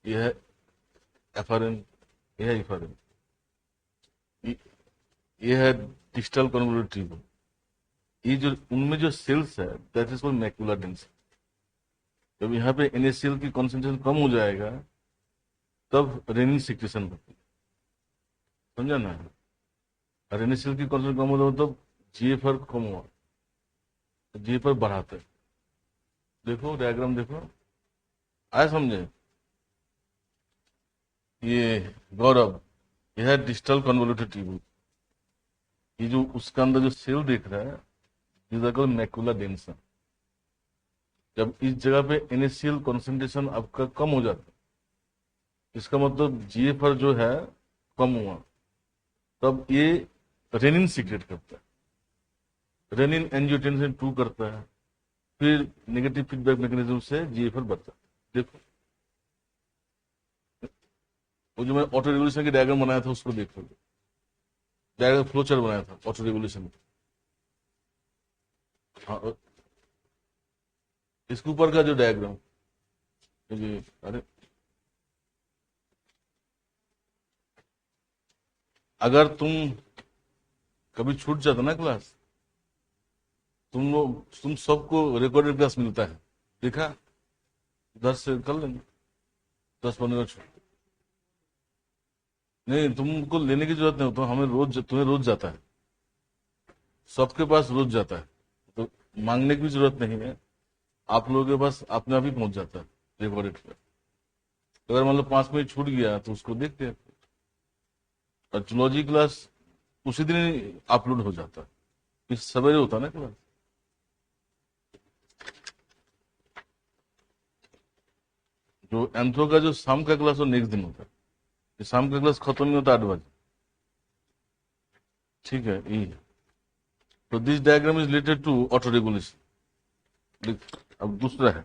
ये है एफआरएन, ये है एफआरएन, ये है डिजिटल कन्वोल्यूटिव। ये जो उनमें जो सेल्स है that is called macular density. जब यहाँ पे NaCl की कॉन्सेंट्रेशन कम हो जाएगा तब रेनिन सिक्रेशन होती है, समझा ना। और NaCl की कॉन्सेंट्रेशन कम हो तब GFR कम हुआ, GFR बढ़ाते हैं। देखो डायग्राम देखो, आया समझे। ये गौरव, यह है डिजिटल कन्वोल्यूटेड ट्यूब। ये जो उसका अंदर जो सेल देख रहा है इज मैकुलर डेंसन। जब इस जगह पे NaCl कॉन्सेंट्रेशन आपका कम हो जाता है, इसका मतलब GFR जो है कम हुआ, तब ये रेनिन सीक्रेट करता है। रेनिन एंजियोटेंसिन 2 करता है, फिर नेगेटिव फीडबैक मैकेनिज्म से GFR बढ़ता है। देखो वो जो मैं ऑटो रेगुलेशन की डायग्राम बनाया था उसको देखो, डायग्राम फ्लो चार्ट बनाया था ऑटो रेगुलेशन। हाँ, इसके ऊपर का जो डायग्राम, अरे अगर तुम कभी छूट जाता ना क्लास, तुम सबको रिकॉर्डेड क्लास मिलता है, देखा, 10 से कर लेंगे, 10-15 छूट। नहीं, तुमको लेने की जरूरत नहीं, तो हमें तुम्हें रोज जाता है, सबके पास रोज जाता है, तो मांगने की भी जरूरत नहीं है। आप लोगों के पास अपने आप ही पहुंच जाता है रिकॉर्डेड क्लास। अगर मान लो 5 मिनट छूट गया तो उसको देखते हैं। और जूलॉजी क्लास उसी दिन ही अपलोड हो जाता है, इस सवेरे होता है ना क्लास। जो एंथ्रो का जो शाम का क्लास वो नेक्स्ट दिन होता है, ये शाम का क्लास खत्म नहीं होता 8 बजे। ठीक है, ये तो this diagram is related to auto regulation. अब दूसरा है,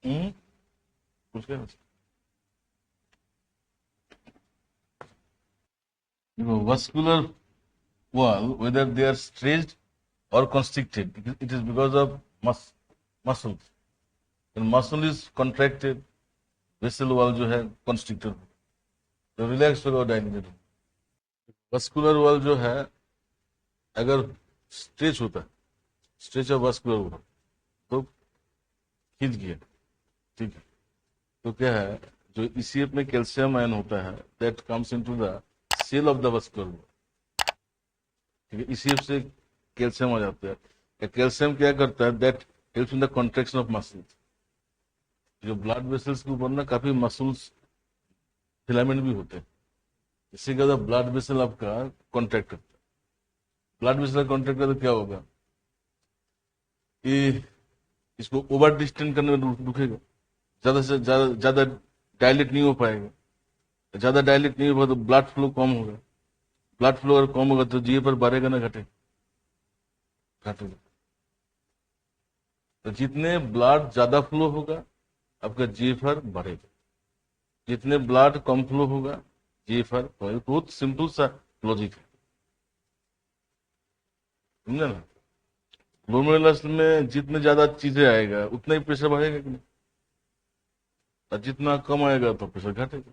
हम्म, कुछ क्या, vascular wall, whether they are stretched or constricted, it is because of muscles. When muscle is contracted, vessel wall जो है constricted, तो रिलैक्स होगा और डायनेमिक। वस्कुलर वॉल जो है अगर स्ट्रेच होता है, स्ट्रेच ऑफ वस्कुलर वॉल, तो खींच गया, ठीक है। तो क्या है, जो ECF में कैल्शियम आयन होता है that comes into the cell of the vascular wall, ठीक है। ECF से कैल्शियम आ जाता है। कैल्शियम क्या करता है, that helps in the contraction of muscles. जो ब्लड वेसल्स के ऊपर ना काफी मसल्स फिलामेंट भी होते हैं, इससे क्या होता है, ब्लड वेसल आपका कॉन्ट्रैक्ट करता है। ब्लड वेसल कॉन्ट्रैक्ट करता तो क्या होगा, कि इसको ओवर डिस्टेंस करने में रुकेगा, ज्यादा से ज्यादा ज्यादा डायलेट नहीं हो पाएगा। ज्यादा डायलेट नहीं होगा तो ब्लड फ्लो कम होगा, ब्लड फ्लो अगर कम होगा तो GFR बढ़ेगा ना घटेगा, घटेगा। तो जितने ब्लड ज्यादा फ्लो होगा आपका GFR बढ़ेगा, जितने ब्लड कम फ्लो होगा GFR बढ़ेगा। बहुत सिंपल सा लॉजिक है, समझे ना। ग्लोमेरुलस में जितने ज्यादा चीजें आएगा उतना ही प्रेशर बढ़ेगा कि नहीं, और जितना कम आएगा तो प्रेशर घटेगा।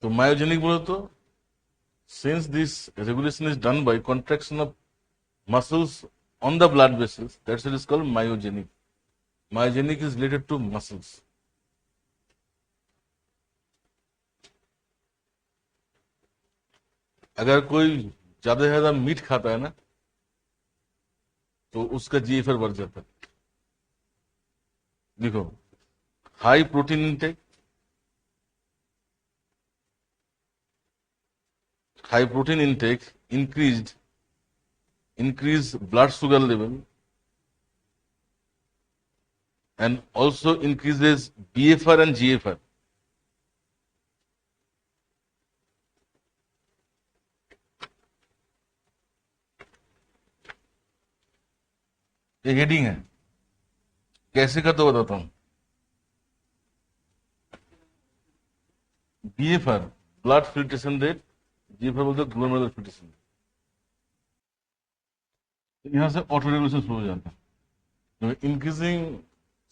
तो मायोजेनिक बोले तो, since this regulation is done by contraction of muscles on the blood vessels, that's it is called myogenic. Myogenic is related to muscles. अगर कोई ज्यादा से ज्यादा मीट खाता है ना तो उसका GFR बढ़ जाता है। देखो, high protein intake, high protein intake increase blood sugar level and also increases BFR and GFR. ये हेडिंग है, कैसे करते हो बताता हूँ। बीएफआर, ब्लड फिल्ट्रेशन रेट, जीएफआर बोलते हैं ग्लोमेरुलर फिल्ट्रेशन। यहाँ से ऑटो रेगुलेशन शुरू हो जाता है। Increasing,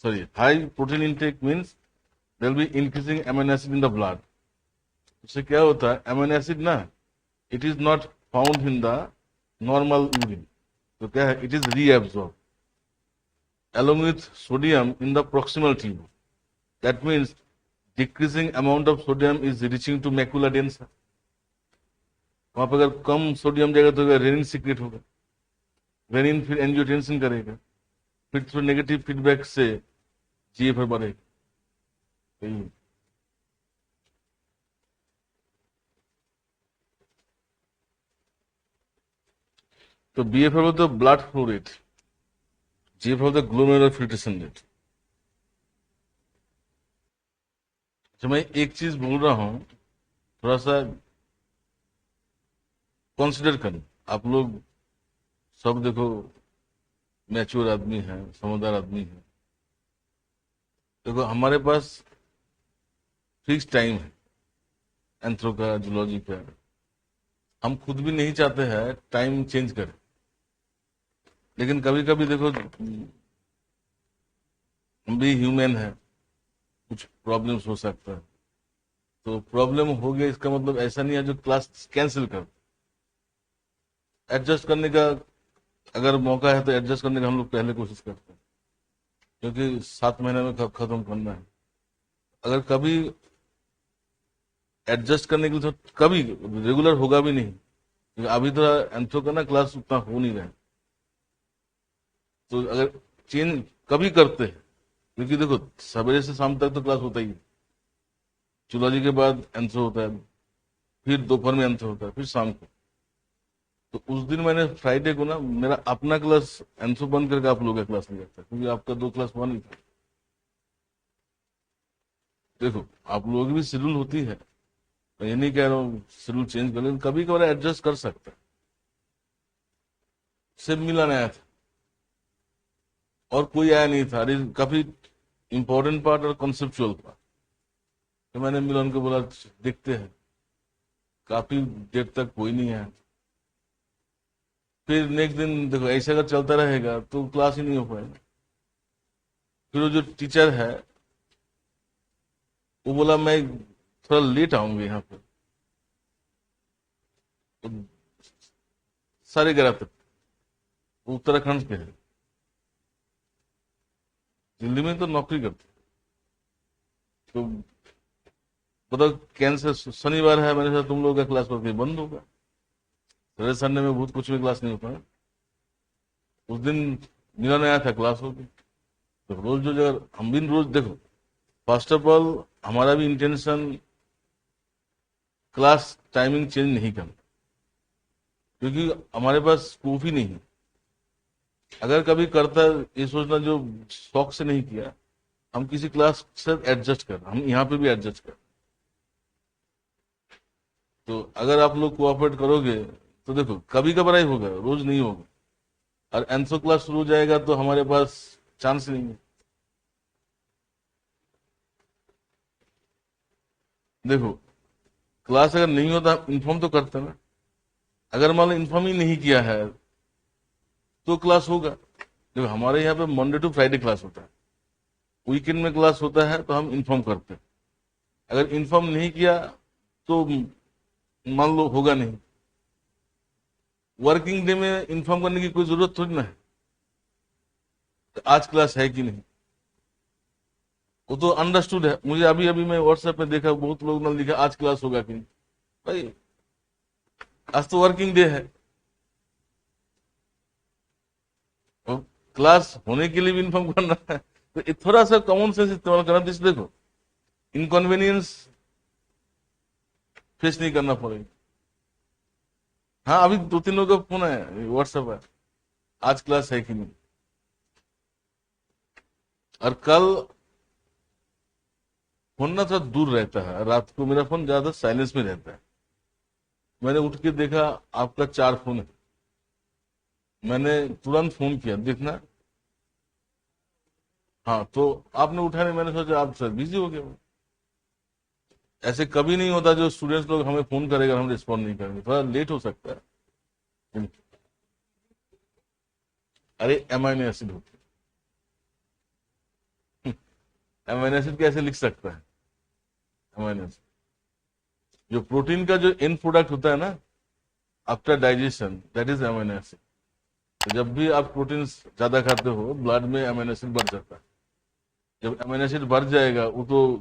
sorry, high protein intake means there will be increasing amino acid in the blood. उससे क्या होता है, अमीनो एसिड ना, it is not found in the normal urine, तो क्या है, it is reabsorb along with sodium in the proximal tube. That means decreasing amount of sodium is reaching to macula densa. वहां पर अगर कम sodium जाएगा तो rennin secret होगा, rennin फिर एंजियोटेंसिन करेगा, फिर थ्रू नेगेटिव फीडबैक से जीएफआर बढ़ेगा। तो बीएफआर बोलते हैं ब्लड फ्लो रेट, जीएफआर बोलते हैं ग्लोमेरुलर फिल्ट्रेशन रेट। तो मैं एक चीज बोल रहा हूं, थोड़ा सा कंसिडर करें। आप लोग सब देखो मैच्योर आदमी है, समझदार आदमी है। देखो हमारे पास फिक्स टाइम है एंथ्रो का, जूलॉजी का। हम खुद भी नहीं चाहते हैं टाइम चेंज करें, लेकिन कभी कभी देखो हम भी ह्यूमन है, कुछ प्रॉब्लम्स हो सकता है। तो प्रॉब्लम हो गया इसका मतलब ऐसा नहीं है जो क्लास कैंसिल कर। एडजस्ट करने का अगर मौका है तो एडजस्ट करने का हम लोग पहले कोशिश करते हैं, क्योंकि 7 महीने में खत्म करना है। अगर कभी एडजस्ट करने के लिए तो कभी रेगुलर होगा भी नहीं, क्योंकि अभी तो एंथ्रो का ना क्लास उतना हो नहीं रहा है। तो अगर चेंज कभी करते हैं, क्योंकि देखो सवेरे से शाम तक तो क्लास होता ही है, जूलॉजी के बाद एंथ्रो होता है, फिर दोपहर में एंथ्रो होता है, फिर शाम को। तो उस दिन मैंने फ्राइडे को ना मेरा अपना क्लास एंथ्रो बंद करके आप लोगों का क्लास लिया था, क्योंकि आपका 2 क्लास हुआ नहीं था। देखो आप लोगों की भी शेड्यूल होती है, मैं ये नहीं कह रहा हूँ शेड्यूल चेंज कर, लेकिन कभी कभार एडजस्ट कर सकता है। सिर्फ मिलन आया था और कोई आया नहीं था, अरे काफी इंपॉर्टेंट पार्ट और कॉन्सेप्चुअल पार्ट। तो मैंने मिलन को बोला देखते हैं, काफी देर तक कोई नहीं आया। फिर नेक्स्ट दिन देखो ऐसे अगर चलता रहेगा तो क्लास ही नहीं हो पाएगा। फिर वो जो टीचर है वो बोला मैं थोड़ा लेट आऊंगी यहाँ पे, तो 11:30 तक। वो उत्तराखंड के है, दिल्ली में तो नौकरी करते। तो बताओ कैंसर शनिवार है, मैंने सोचा तुम लोगों का क्लास पर बंद होगा, सैटरडे संडे में बहुत कुछ में क्लास नहीं होता है। उस दिन मिलन आया था, क्लास होगी। तो रोज जो अगर हम भी रोज देखो, फर्स्ट ऑफ ऑल हमारा भी इंटेंशन क्लास टाइमिंग चेंज नहीं करना, क्योंकि हमारे पास स्कोप ही नहीं है। अगर कभी करता है ये सोचना जो शौक से नहीं किया, हम किसी क्लास से एडजस्ट कर, हम यहाँ पे भी एडजस्ट कर। तो अगर आप लोग कोऑपरेट करोगे तो देखो कभी कभार ही होगा, रोज नहीं होगा। और एंथ्रो क्लास शुरू हो जाएगा तो हमारे पास चांस नहीं है। देखो क्लास अगर नहीं होता इन्फॉर्म तो करते ना, अगर मान लो इन्फॉर्म ही नहीं किया है तो क्लास होगा। देखो हमारे यहाँ पे मंडे टू फ्राइडे क्लास होता है, वीकेंड में क्लास होता है तो हम इन्फॉर्म करते हैं। अगर इन्फॉर्म नहीं किया तो मान लो होगा नहीं। वर्किंग डे में इन्फॉर्म करने की कोई जरूरत थोड़ी ना है, तो आज क्लास है कि नहीं, वो तो अंडरस्टूड है। मुझे अभी अभी मैं व्हाट्सएप में देखा, बहुत लोग ने लिखा आज क्लास होगा कि नहीं। भाई आज तो वर्किंग डे है, और क्लास होने के लिए भी इन्फॉर्म करना है। तो ये थोड़ा सा कॉमन सेंस इस्तेमाल करना, तो इसलिए देखो इनकन्वीनियंस फेस नहीं करना पड़ेगा। हाँ अभी 2-3 लोगों का फोन है, व्हाट्सएप है, आज क्लास है कि नहीं। और कल फोन ना थोड़ा दूर रहता है, रात को मेरा फोन ज्यादा साइलेंस में रहता है। मैंने उठ के देखा आपका 4 फोन है, मैंने तुरंत फोन किया, देखना हाँ, तो आपने उठाया नहीं, मैंने सोचा आप सर बिजी हो गए हो। ऐसे कभी नहीं होता जो स्टूडेंट्स लोग हमें फोन करेगा हम रिस्पॉन्ड नहीं करेंगे, थोड़ा लेट हो सकता है। अरे अमाइनो एसिड होते हैं। अमाइनो एसिड कैसे लिख सकता है? अमाइनो एसिड जो प्रोटीन का जो एंड प्रोडक्ट होता है ना after digestion, that is amino acid. तो जब भी आप प्रोटीन ज्यादा खाते हो ब्लड में अमाइनो एसिड बढ़ जाता है। जब अमीनो एसिड बढ़ जाएगा वो तो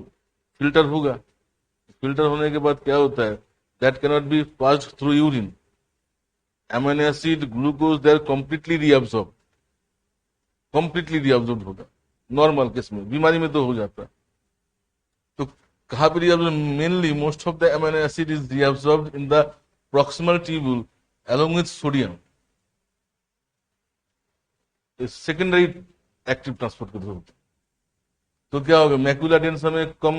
फिल्टर होगा। फिल्टर होने के बाद क्या होता है, that cannot be passed through urine. Amino acid glucose they are completely reabsorb होगा। नॉर्मल केस में, बीमारी में तो हो जाता है। तो कहाँ पे reabsorb, mainly most of the amino acid is reabsorbed in the proximal tubule along with sodium, secondary active transport के थ्रू। तो क्या होगा, मैक्यूला डेंसा में कम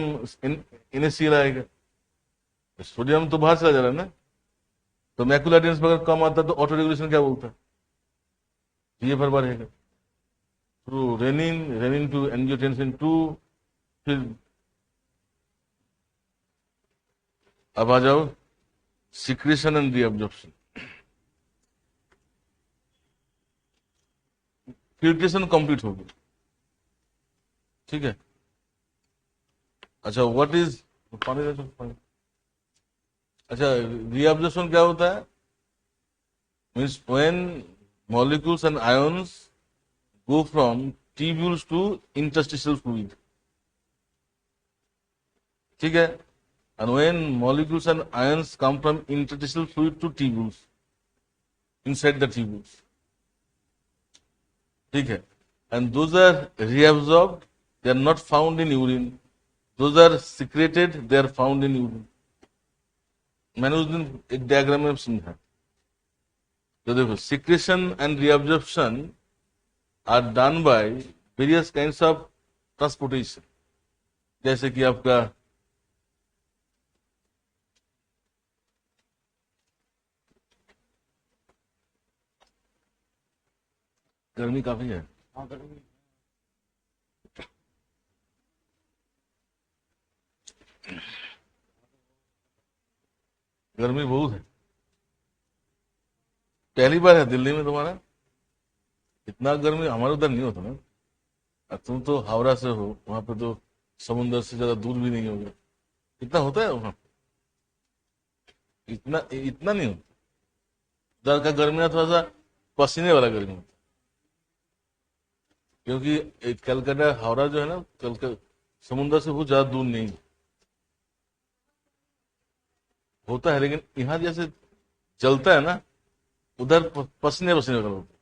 NaCl आएगा, सोडियम तो बाहर चला जा रहा है ना। तो मैक्यूला डेंस में अगर कम आता है तो ऑटो रेगुलेशन क्या बोलता है, ये भर बढ़ेगा through renin, renin to angiotensin 2। फिर अब आ जाओ secretion and reabsorption. Filtration complete हो गई, ठीक है। अच्छा व्हाट इज, पानी दे दो, पानी। अच्छा, रीअब्जॉर्प्शन क्या होता है, means when molecules and ions go from tubules to interstitial fluid, ठीक है। and when molecules and ions come from interstitial fluid to tubules, inside the tubules, ठीक है, and those are reabsorbed, they are not found in urine, those are secreted, they are found in urine। मैंने उस दिन एक diagram में समझा। तो देखो secretion and reabsorption are done by various kinds of transportation, जैसे कि आपका गर्मी काफी है, गर्मी बहुत है। पहली बार है दिल्ली में तुम्हारा, इतना गर्मी हमारे उधर नहीं होता ना। अब तुम तो हावड़ा से हो, वहां पे तो समुन्द्र से ज्यादा दूर भी नहीं होगा। इतना होता है वहां? इतना इतना नहीं होता। उधर का गर्मी ना थोड़ा सा पसीने वाला गर्मी होता है। क्योंकि कलकत्ता हावड़ा जो है ना, कलकत्ता समुन्द्र से बहुत ज्यादा दूर नहीं होता है, लेकिन यहाँ जैसे जलता है ना, उधर पसीने पसीने वाला होता है,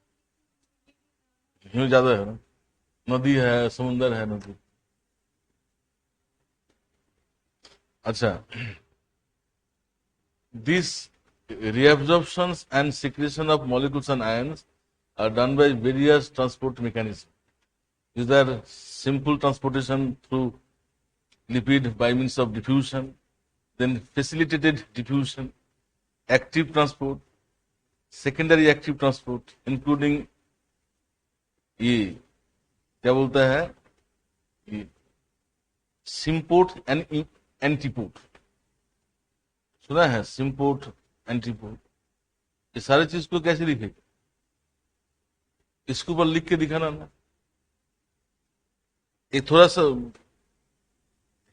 हीट ज्यादा है ना, नदी है, समुन्द्र है, नदी। अच्छा, these reabsorptions and secretion of molecules and ions are done by various transport mechanisms. These are simple transportation through lipid by means of diffusion, then facilitated diffusion, active transport, secondary active transport, including ये क्या बोलता है, ये symport and antiport. सुना है symport, antiport? ये सारी चीज को कैसे लिखेगा, इसके ऊपर लिख के दिखाना ना। एक थोड़ा सा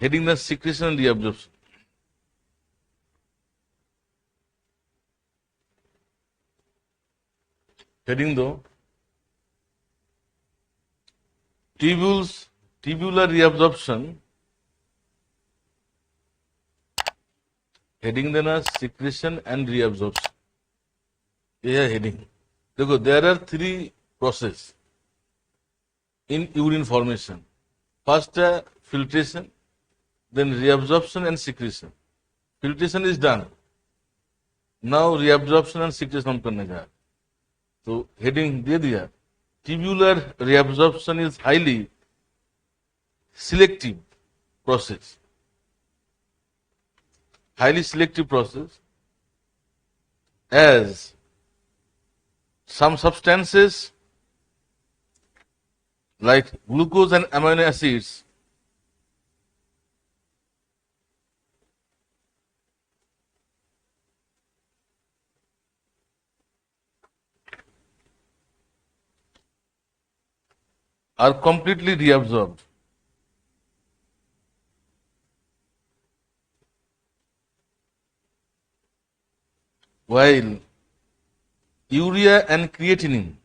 heading the secretion and reabsorption, heading दो tubules, tubular reabsorption, हेडिंग देना सिक्रेशन एंड रीअब्जॉर्प्शन, ये है हेडिंग। देखो there are 3 process in urine formation. First है filtration, then reabsorption and secretion. Filtration is done, now reabsorption and secretion हम करने जा रहे। तो हेडिंग दे दिया, tubular reabsorption is highly selective process, highly selective process, as some substances like glucose and amino acids are completely reabsorbed, while urea and creatinine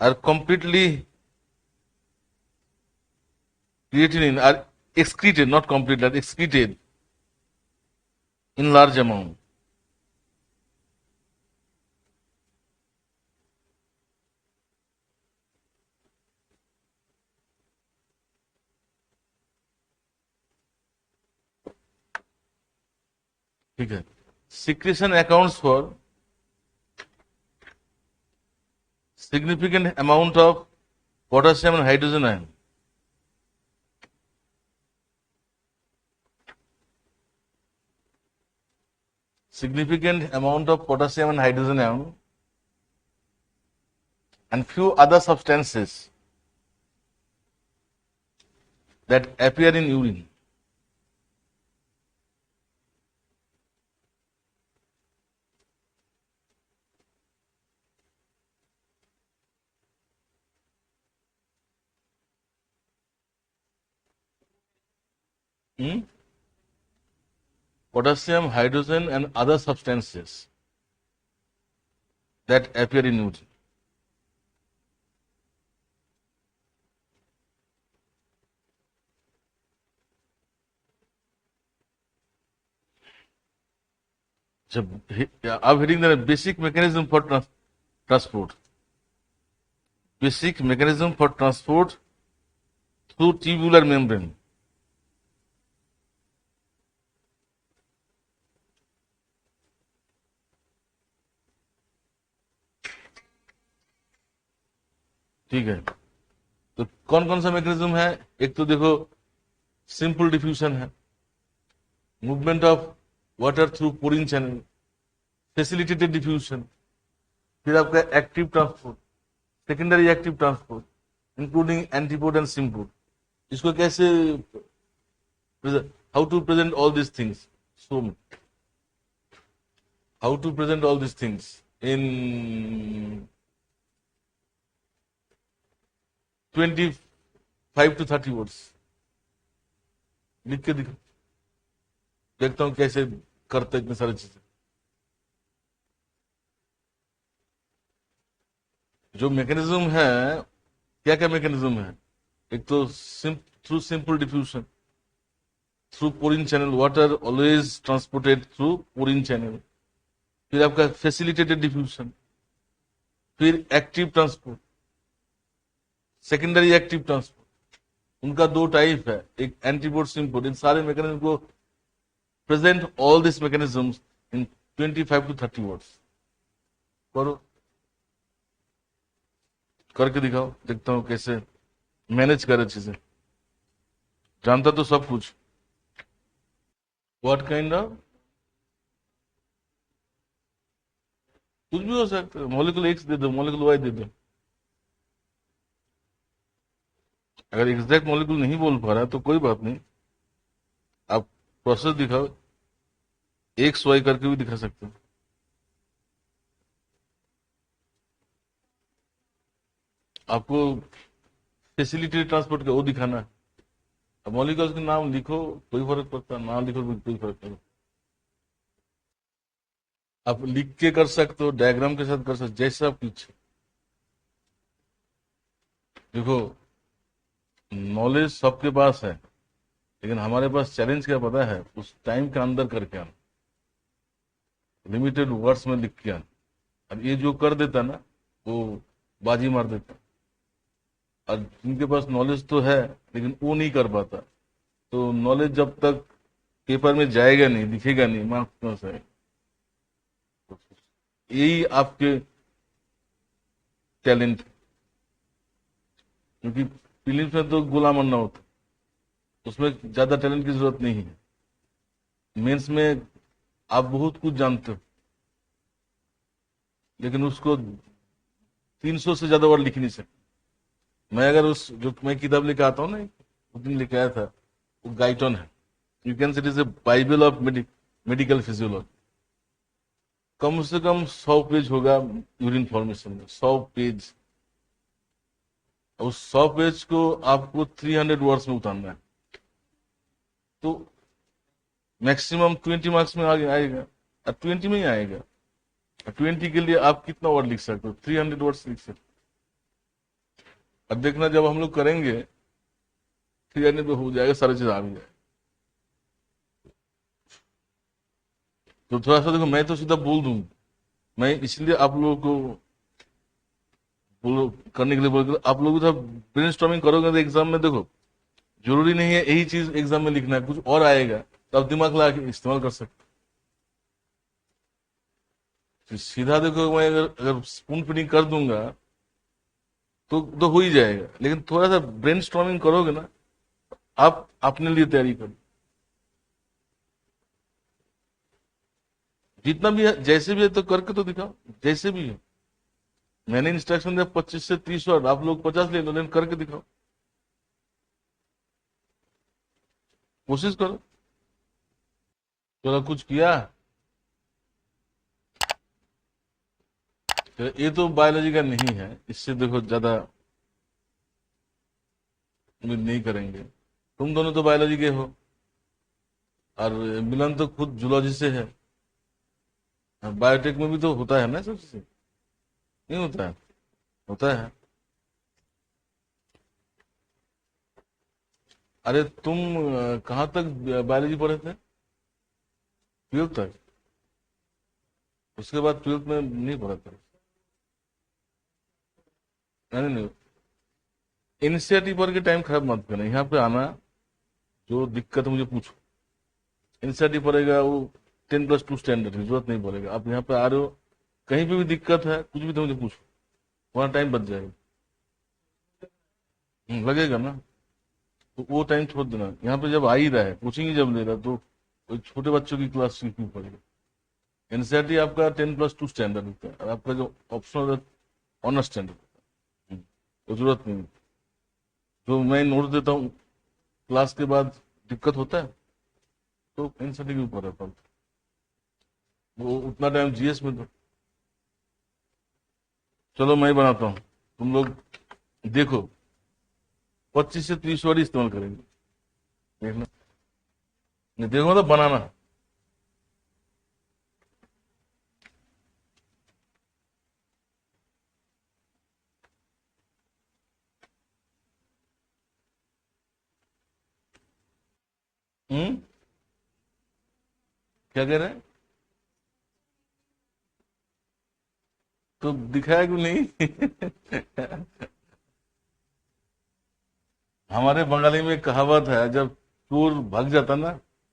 are completely creatinine are excreted, not completely, are excreted in large amount. ठीक है. Secretion accounts for significant amount of potassium and hydrogen ion. Significant amount of potassium and hydrogen ion and few other substances that appear in urine. Hmm? Potassium, hydrogen and other substances that appear in urine. So, I'm hearing the basic mechanism for transport. Basic mechanism for transport through tubular membrane. ठीक है. तो कौन कौन सा mechanism है? एक तो देखो सिंपल डिफ्यूजन है, movement of water through porin channel, facilitated diffusion, फिर आपका active transport, secondary active transport including antiport and symport. इसको कैसे, how to present all this things, so how to present all this things in 25 to 30 words. लिख के दिखा, देखता हूं कैसे करते इतने सारी चीजें. जो मैकेनिज्म है, क्या क्या मैकेनिज्म है? एक तो through simple diffusion, through porin channel, water always transported through porin channel. फिर आपका फैसिलिटेटेड डिफ्यूजन, फिर active transport, secondary active transport. उनका दो टाइप है, एक एंटीपोड, सिम्पोड. इन सारे मैकेनिज्म को present all this mechanisms in 25 to 30 words. करो, करके दिखाओ, देखता हूं कैसे मैनेज करे चीजें. जानता तो सब कुछ. व्हाट काइंड ऑफ, कुछ भी हो सकता है. मॉलिक्यूल एक्स दे दो, मॉलिक्यूल वाई दे दो. अगर एग्जैक्ट मॉलिक्यूल नहीं बोल पा रहा तो कोई बात नहीं, आप प्रोसेस दिखाओ, एक्स वाई करके भी दिखा सकते हो. आपको फैसिलिटी ट्रांसपोर्ट का वो दिखाना है. अब मॉलिक्यूल्स के नाम लिखो, कोई फर्क पड़ता, नाम लिखो कोई फर्क नहीं. आप लिख के कर सकते हो, डायग्राम के साथ कर सकते हो, जैसा आप पीछे. देखो, नॉलेज सबके पास है, लेकिन हमारे पास चैलेंज क्या पता है? उस टाइम के अंदर करके आना, लिमिटेड वर्ड्स में लिख के आना. अब ये जो कर देता ना, वो बाजी मार देता. और जिनके पास नॉलेज तो है लेकिन वो नहीं कर पाता, तो नॉलेज जब तक पेपर में जाएगा नहीं, दिखेगा नहीं, मार्क्स क्यों से? यही आपके टैलेंट. क्योंकि फिल्म में तो गोला मारना होता, उसमें ज्यादा टैलेंट की जरूरत नहीं है. मेंस में आप बहुत कुछ जानते हो, लेकिन उसको 300 से ज्यादा वर्ड लिख नहीं सकते। मैं अगर उस जो मैं किताब लेके आता हूँ ना, उस दिन लेके आया था, वो गाइटन है। You can say it is a bible of medical physiology. कम से कम 100 पेज होगा यूरिन फॉर्मेशन में, 100 पेज। उस 100 पेज को आपको 300 वर्ड्स में उतारना है, तो मैक्सिमम 20 मार्क्स में आगे आएगा, और 20 में ही आएगा। 20 के लिए आप कितना वर्ड लिख सकते हो? 300 वर्ड्स लिख सकते हो। अब देखना जब हम लोग करेंगे 300 में हो जाएगा, सारी चीज आ भी जाएगा। तो थोड़ा सा देखो, मैं तो सीधा बोल दूं, मैं इसलिए आप लोगों को बोलो करने के लिए बोल, आप लोग जब ब्रेन स्टॉर्मिंग करोगे तो एग्जाम में देखो, जरूरी नहीं है यही चीज एग्जाम में लिखना है, कुछ और आएगा तो आप दिमाग लगा के इस्तेमाल कर सकते हो। सीधा देखो, मैं अगर स्पून फीडिंग कर दूंगा तो हो ही जाएगा, लेकिन थोड़ा सा ब्रेन स्टॉर्मिंग करोगे ना, आप अपने लिए तैयारी करो। जितना भी है, जैसे भी है तो करके तो दिखाओ, जैसे भी है। मैंने इंस्ट्रक्शन दिया 25 से 30 वर्ड, आप लोग 50 ले लो, लेकिन करके दिखाओ, कोशिश करो। चलो कुछ किया। तो ये तो बायोलॉजी का नहीं है, इससे देखो ज्यादा उम्मीद नहीं करेंगे। तुम दोनों तो बायोलॉजी के हो, और मिलन तो खुद जूलॉजी से है। बायोटेक में भी तो होता है ना सब चीजें, नहीं होता है? होता है। अरे तुम कहाँ तक बायोलॉजी पढ़े थे? 12th तक? उसके बाद 12th में नहीं पढ़ा था? नहीं नहीं, एनसीईआरटी पढ़ के टाइम खराब मत करना, यहाँ पे आना, जो दिक्कत मुझे पूछो। एनसीईआरटी पढ़ेगा वो 10+2 स्टैंडर्ड की जरूरत नहीं पड़ेगा। आप यहाँ पे आ रहे हो, कहीं पे भी दिक्कत है कुछ भी तो मुझे पूछो, वहाँ टाइम बच जाएगा। लगेगा ना, तो वो टाइम छोड़ देना। यहाँ पे जब आ ही रहा है, कोचिंग ही जब ले रहा है, तो कोई छोटे बच्चों की क्लास क्यों पढ़ेगा? एनसीईआरटी आपका 10+2 स्टैंडर्ड होता है, और आपका जो ऑप्शनल ऑनर स्टैंडर्ड होता है। तो जरूरत नहीं। जो मैं नोट देता हूँ क्लास के बाद, दिक्कत होता है तो एनसीईआरटी के ऊपर रहता हूँ, वो उतना टाइम जीएस में दो। चलो मैं बनाता हूँ, तुम लोग देखो, 25 से 30 वर्ड इस्तेमाल करेंगे, देखना। नहीं देखो मतलब बनाना। हम्म, क्या कह रहे हैं? तो दिखाया क्यों नहीं? हमारे बंगाली में एक कहावत है, जब चोर भाग जाता ना,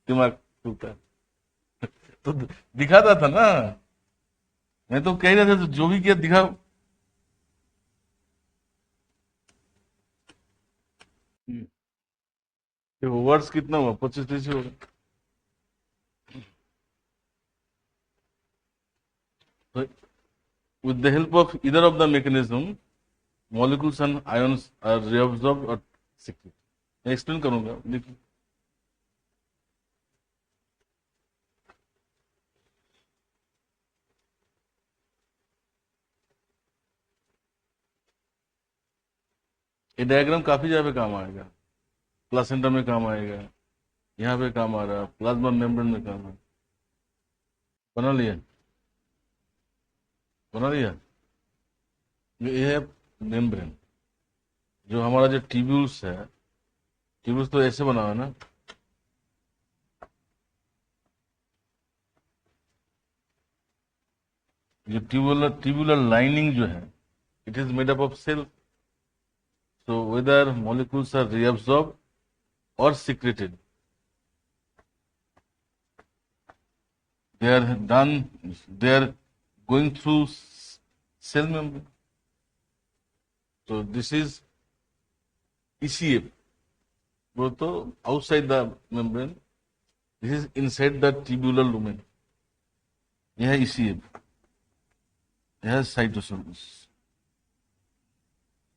दिमाग खुलता है। तो दिखाता था ना, मैं तो कह रहा था, तो जो भी किया दिखाओ। देखो वर्ड्स कितना हुआ, 25 30 होगा। तो with the help of either of the mechanism, molecules and ions are reabsorbed or secreted. मैं एक्सप्लेन करूंगा, देखिए। ये डायग्राम काफी जगह पे काम आएगा, प्लासेंटा में काम आएगा, यहाँ पे काम आ रहा है, प्लाज्मा मेम्ब्रेन में काम है। बना लिया? बना लिया? ये है मेम्ब्रेन। जो हमारा जो ट्यूब्यूल्स है, ट्यूब्यूल्स तो ऐसे बना हुआ है ना, जो ट्यूबुलर ट्यूबुलर लाइनिंग जो है, it is made up of cell. So whether molecules are reabsorbed or secreted, they are done, they are going through cell membrane. So this is ECF, both outside the membrane, This is inside the tubular lumen. यह है ECF, यह है cytosol.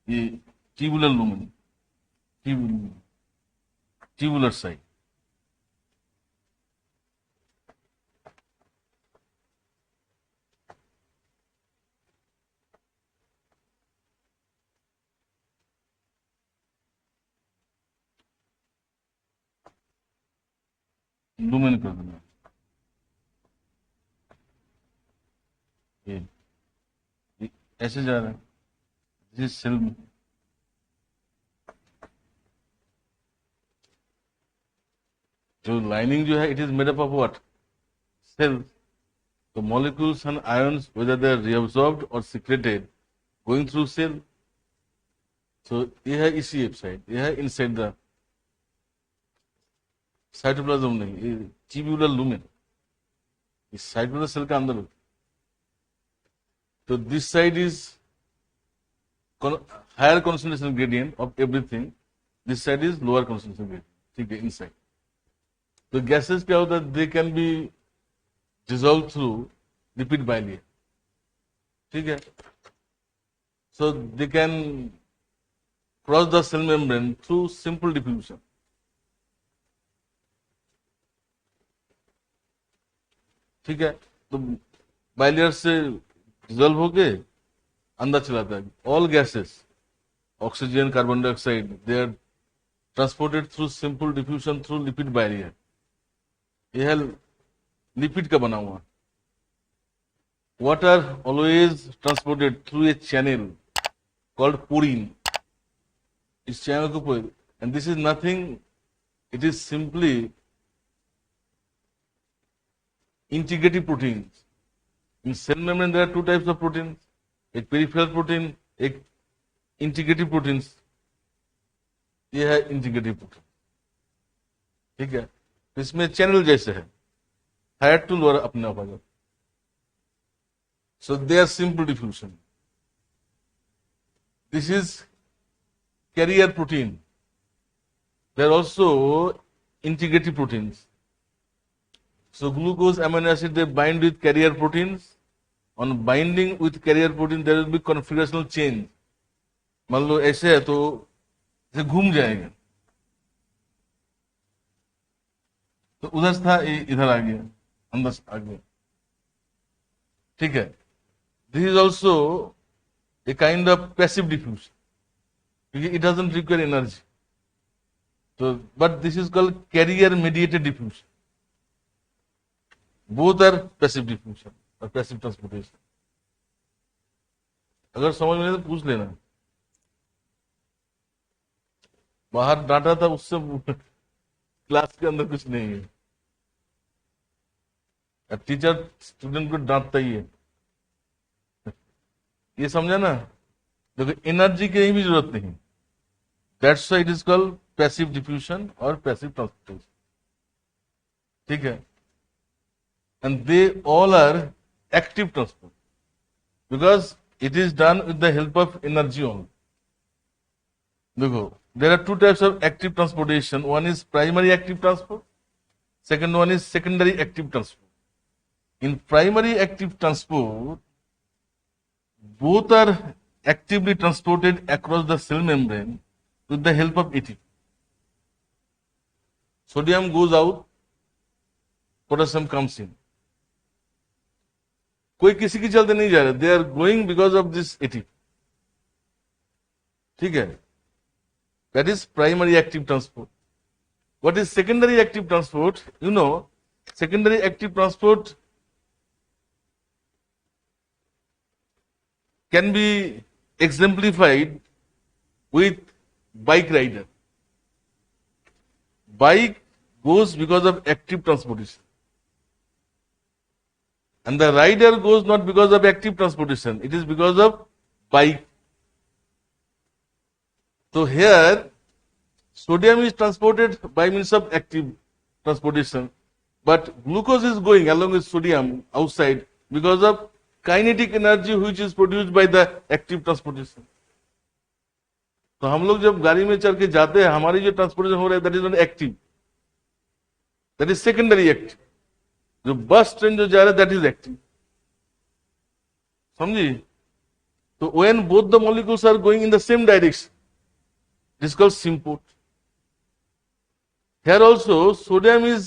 ये tubular lumen, tubular side. Lumen कर देना, ये ऐसे जा रहा है, दिस सेल में. जो लाइनिंग जो है, it is made up of what? Cells. तो molecules and ions, whether they are reabsorbed or secreted, going through cell. So ये है ECF साइड, ये है इनसाइड द साइटोप्लाज्म, नहीं, ये ट्यूबुलर लुमेन, इस साइटोप्लाज्म सेल का अंदर होता है. तो this side is higher concentration gradient of everything, this side is lower concentration gradient. ठीक है, इनसाइड. तो गैसेस क्या होता है? They can be dissolve through lipid bilayer. ठीक है. So they can cross the cell membrane through simple diffusion. ठीक है. तो बाइलियर से डिजोल्व होके अंदर चलाता है. All gases, oxygen, carbon dioxide, they are transported through simple diffusion through lipid bilayer. यह है लिपिड का बना हुआ. Water always transported through a channel called porin. इस चैनल को porin, and this is nothing, it is simply integrative proteins. In cell membrane there are two types of proteins, एक peripheral protein, एक integrative proteins. ये है integrative protein. ठीक है. इसमें channel जैसे है, हायर टू लोअर अपने आप आ जाता. So they are simple diffusion. This is carrier protein. They are also integrative proteins. So glucose amino acid, they bind with carrier proteins. On binding with carrier protein, there will be configurational change. मान लो ऐसे है तो इसे घूम जाएगा, तो उधर था इधर आ गया, अंदर आ गया. ठीक है. This is also a kind of passive diffusion, क्योंकि इट डजंट रिक्वायर एनर्जी. तो but this is called carrier mediated diffusion. Both are passive diffusion और पैसिव ट्रांसपोर्टेशन. अगर समझ में नहीं तो पूछ लेना. बाहर डांटा था, उससे क्लास के अंदर कुछ नहीं है. टीचर स्टूडेंट को डांटता ही है. ये समझा ना? देखो, एनर्जी की भी जरूरत नहीं. That's why it is called passive diffusion और पैसिव ट्रांसपोर्टेशन. ठीक है. And they all are active transport, because it is done with the help of energy only. देखो, there are two types of active transportation. One is primary active transport. Second one is secondary active transport. In primary active transport, both are actively transported across the cell membrane with the help of ATP. Sodium goes out, potassium comes in. कोई किसी के चलते नहीं जा रहा. They are going because of this ATP. ठीक है. That is primary active transport. What is secondary active transport? You know, secondary active transport can be exemplified with bike rider. Bike goes because of active transportation, and the rider goes not because of active transportation, it is because of bike. So here sodium is transported by means of active transportation, but glucose is going along with sodium outside because of kinetic energy which is produced by the active transportation. तो हम लोग जब गाड़ी में चढ़ के जाते हैं, हमारी जो ट्रांसपोर्टेशन हो रहा है that is not active, that is secondary active. जो बस ट्रेन जो जा रहा है दैट इज एक्टिव, समझी? तो when both the molecules are going in the same direction, this called symport. Here also, sodium is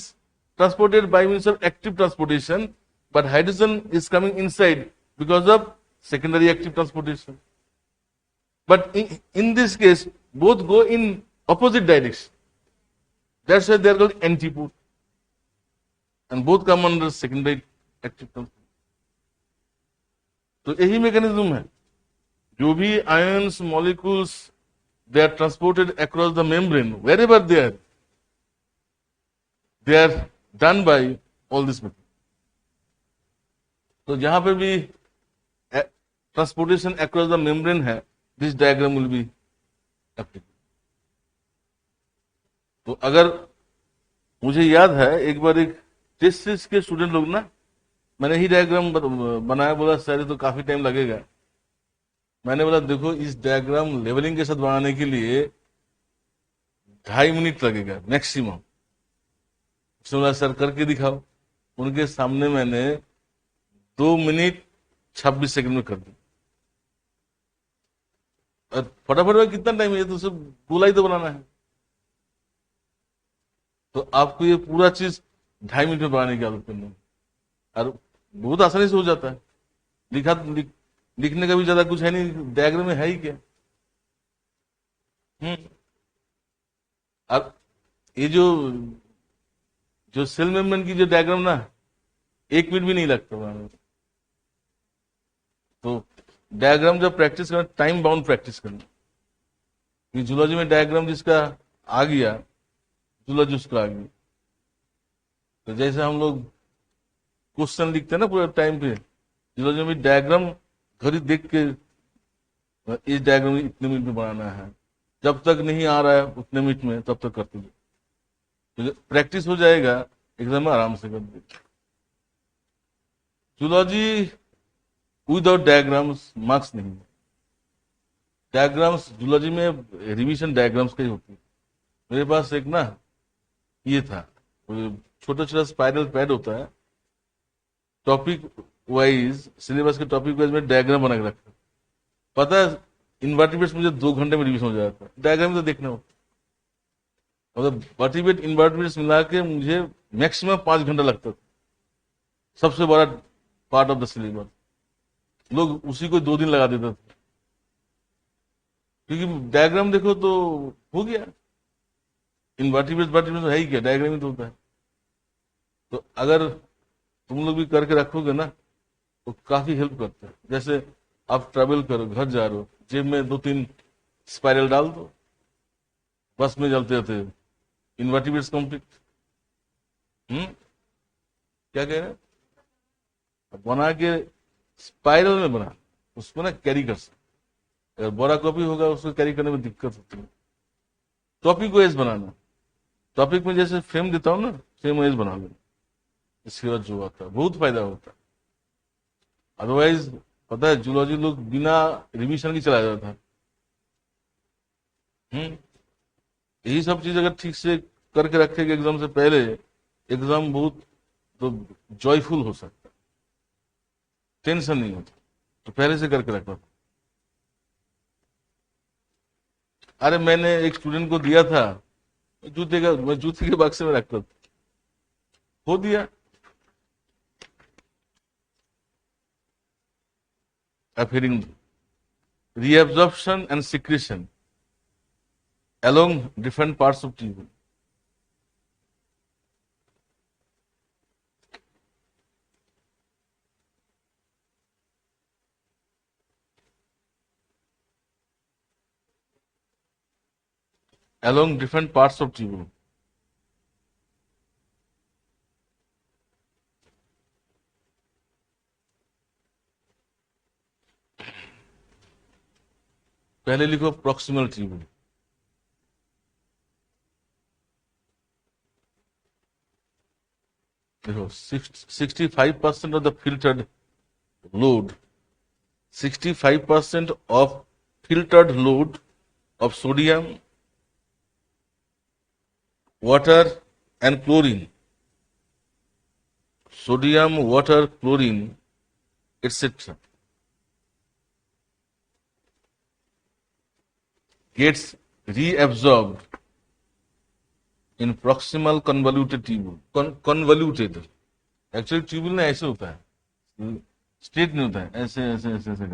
transported by means of active transportation, but hydrogen is coming inside because of secondary active transportation. But in this case, both go in opposite direction. That's why they are called antipode, and both come under secondary active transportation. तो यही mechanism है। जो भी ions, molecules, they are transported across the membrane, wherever they are. They are done by all this method. तो जहां पे भी transportation across the membrane है, this diagram will be applicable. तो अगर मुझे याद है एक बार एक टेस्ट सीरीज के स्टूडेंट लोग ना, मैंने ही डायग्राम बनाया, बोला सर तो काफी टाइम लगेगा। मैंने बोला देखो इस डायग्राम लेवलिंग के साथ बनाने के लिए 2.5 मिनट लगेगा मैक्सिमम। सर करके दिखाओ। उनके सामने मैंने 2 मिनट 26 सेकंड में कर दी। और फटाफट में कितना टाइम है, तो सिर्फ गोला ही तो बनाना है। तो आपको ये पूरा चीज 2.5 मिनट में बनाने की आदत करनी है, और बहुत आसानी से हो जाता है। लिखने का भी ज्यादा कुछ है नहीं, डायग्राम में है ही क्या। और ये जो सेल मेम्ब्रेन की जो डायग्राम ना, 1 मिनट भी नहीं लगता बनाने में। तो डायग्राम जब प्रैक्टिस करना, टाइम बाउंड प्रैक्टिस करना। जूलॉजी में डायग्राम जिसका आ गया, जूलॉजी उसका आ गया। तो जैसे हम लोग क्वेश्चन लिखते हैं ना पूरे टाइम पे, जूलॉजी में डायग्राम घड़ी देख के इस डायग्राम में इतने मिनट में बनाना है, जब तक नहीं आ रहा है उतने मिनट में तब तक करते जाओ। तो प्रैक्टिस हो जाएगा, एग्जाम में आराम से कर दे। जूलॉजी विदाउट डायग्राम्स मार्क्स नहीं है। डायग्राम्स जूलॉजी में रिवीजन डायग्राम्स का ही होती है। मेरे पास एक ना ये था, छोटा छोटा स्पाइरल पैड होता है, टॉपिक वाइज, सिलेबस के टॉपिक वाइज में डायग्राम बना के रखा। पता है इन्वर्टिब्रेट्स मुझे 2 घंटे में रिवीजन हो जाता है, डायग्राम तो देखना होता। मतलब वर्टिब्रेट इन्वर्टिब्रेट्स मिला के मुझे मैक्सिमम 5 घंटा लगता था। सबसे बड़ा पार्ट ऑफ द सिलेबस, लोग उसी को 2 दिन लगा देते थे, क्योंकि डायग्राम देखो तो हो गया। इन्वर्टिब्रेट्स वर्टिब्रेट्स है ही क्या, डायग्राम ही तो होता है। तो अगर तुम लोग भी करके रखोगे ना तो काफी हेल्प करता है। जैसे आप ट्रेवल करो, घर जा रहे हो, जेब में 2-3 स्पाइरल डाल दो, बस में चलते रहते, इन्वर्टिब्रेट्स कंप्लीट। क्या कह रहे हैं? बना के स्पाइरल में बना, उसको ना कैरी कर सकते। अगर बड़ा कॉपी होगा उसको कैरी करने में दिक्कत होती है। टॉपिक वाइज बनाना, टॉपिक में जैसे फ्रेम देता हूं ना, फ्रेम वाइज बना लेना, इसके बाद जो आता है बहुत फायदा होता है। अदरवाइज पता है जूलॉजी लोग बिना रिवीजन की चला जाता है। यही सब चीज अगर ठीक से करके रखेगा एग्जाम से पहले, एग्जाम बहुत तो जॉयफुल हो सकता है, टेंशन नहीं होता। तो पहले से करके रखना। अरे मैंने एक स्टूडेंट को दिया था मैं जूते के बक्से में रखता था, हो दिया। Appearing reabsorption and secretion along different parts of tube. Along different parts of tube. पहले लिखो proximal tube. देखो 65% of the filtered load, 65% of filtered load of sodium, water and chlorine sodium, water, chlorine, etc. gets reabsorbed in proximal convoluted tubule. Convoluted. Actually tubule ना ऐसे होता है, straight नहीं होता है, ऐसे ऐसे ऐसे ऐसे